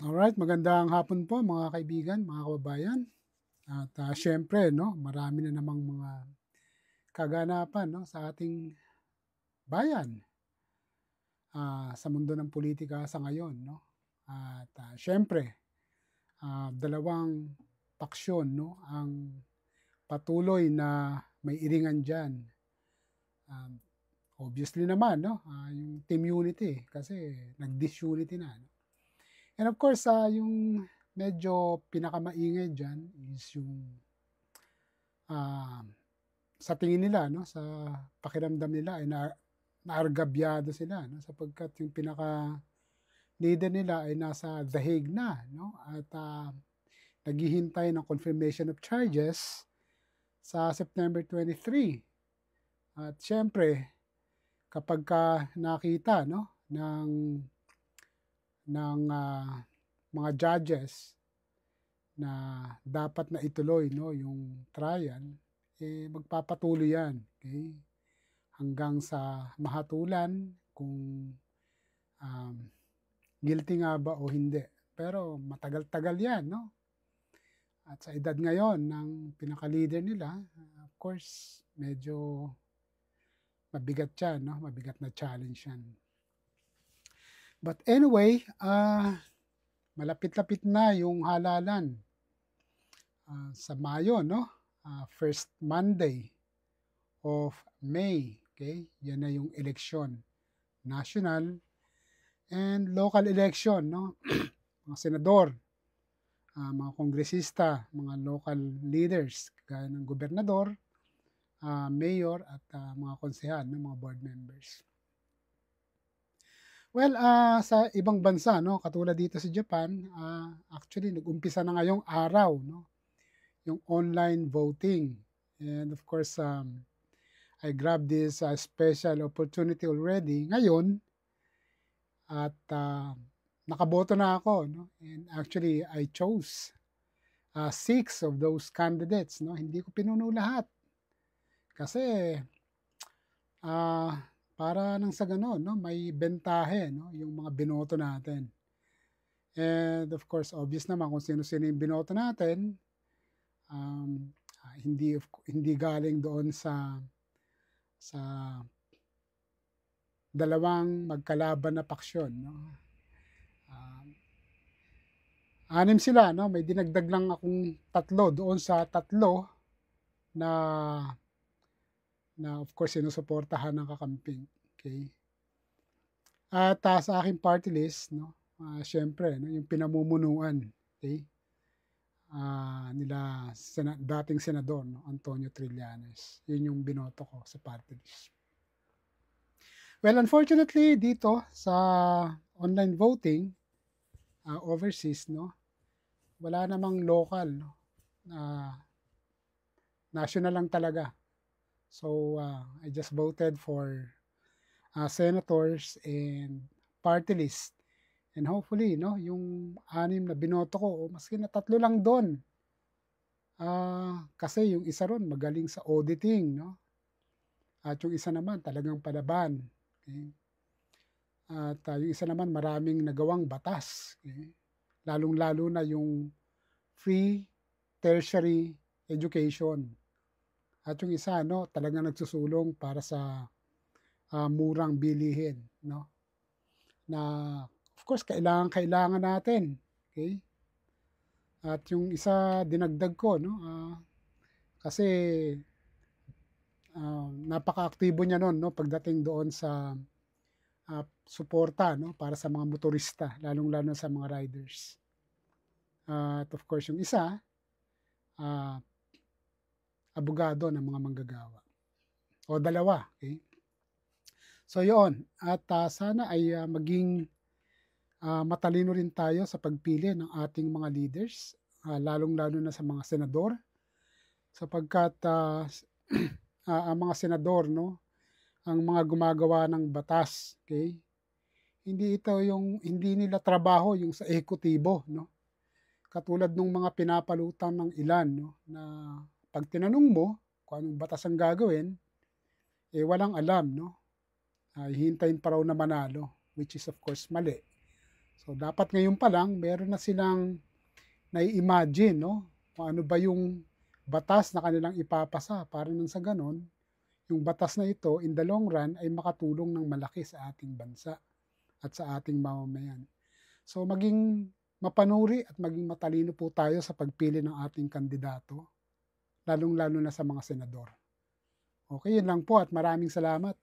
Alright, magandang hapon po mga kaibigan, mga kababayan. At, siyempre 'no, marami na namang mga kaganapan 'no, sa ating bayan, sa mundo ng politika sa ngayon 'no. At, siyempre, dalawang paksyon 'no, ang patuloy na may iringan diyan. Um, Obviously naman 'no, yung Team Unity kasi nag-disunity na 'no. And of course, yung medyo pinakamaingay diyan is yung, ah sa tingin nila 'no, sa pakiramdam nila ay naargabyado sila 'no, sapagkat yung pinaka-leader nila ay nasa The Hague na 'no, at, naghihintay ng confirmation of charges sa September 23. At siyempre kapagka nakita 'no, ng mga judges na dapat na ituloy 'no, yung trial, magpapatuloy 'yan, okey? Hanggang sa mahatulan kung, um, guilty nga ba o hindi. Pero matagal-tagal 'yan 'no, at sa edad ngayon ng pinaka-leader nila, of course medyo mabigat 'yan 'no, mabigat na challenge 'yan. But anyway, malapit-lapit na yung halalan, sa Mayo 'no, first Monday of May, okey? Yan na yung eleksyon, national and local election 'no, mga senador, mga kongresista, mga local leaders kagaya ng gobernador, mayor at, mga konsehal 'no, mga board members. Well, sa ibang bansa 'no, katulad dito sa Japan, actually nag-umpisa na ngayong araw 'no, yung online voting. And of course, I grabbed this, special opportunity already ngayon at, nakaboto na ako 'no, and actually I chose, 6 of those candidates 'no, hindi ko pinuno lahat. Kasi, para nang sa gano'n 'no, may bentahe 'no, yung mga binoto natin. And of course, obvious naman kung sino-sino yung binoto natin, hindi galing doon sa dalawang magkalaban na paksyon 'no. Um, 6 sila 'no, may dinagdag lang akong 3 doon sa 3 na of course sinusuportahan ng kakamping, okey. At, sa aking party list 'no, siyempre 'no, yung pinamumunuan, okey, nila dating senador 'no, Antonio Trillanes. Yun yung binoto ko sa party list. Well, unfortunately dito sa online voting, overseas 'no, wala namang local 'no, national lang talaga. So, I just voted for, senators and party list. And hopefully 'no, yung 6 na binoto ko o maski na 3 lang dun, kasi yung isa ron magaling sa auditing 'no, at yung isa naman talagang palaban, okey. At, yung isa naman maraming nagawang batas, okey. Lalong-lalo na yung free tertiary education. At yung isa ano, talagang nagsusulong para sa, murang bilihin 'no, na of course kailangan natin, okey. At yung isa dinagdag ko 'no, kasi, napakaaktibo niya nun 'no, pagdating doon sa, suporta 'no, para sa mga motorista, lalong-lalo na sa mga riders. At of course yung isa, ah, abogado ng mga manggagawa o dalawa, okey. So yoon, at, sana ay, maging, matalino rin tayo sa pagpili ng ating mga leaders, lalong-lalo na sa mga senador sapagkat, ang mga senador 'no, ang mga gumagawa ng batas, okey. Hindi nila trabaho yung sa ehekutibo 'no. Katulad nung mga pinapalutan ng ilan 'no, na 'pag tinanong mo kung anong batas ang gagawin, walang alam 'no. Hihintayin pa raw na manalo, which is of course mali. So, dapat ngayon pa lang meron na silang nai-imagine 'no, kung ano ba yung batas na kanilang ipapasa para nang sa gano'n, yung batas na ito in the long run ay makatulong ng malaki sa ating bansa at sa ating mamamayan. So, maging mapanuri at maging matalino po tayo sa pagpili ng ating kandidato, lalong-lalo na sa mga senador. Okey, yun lang po at maraming salamat.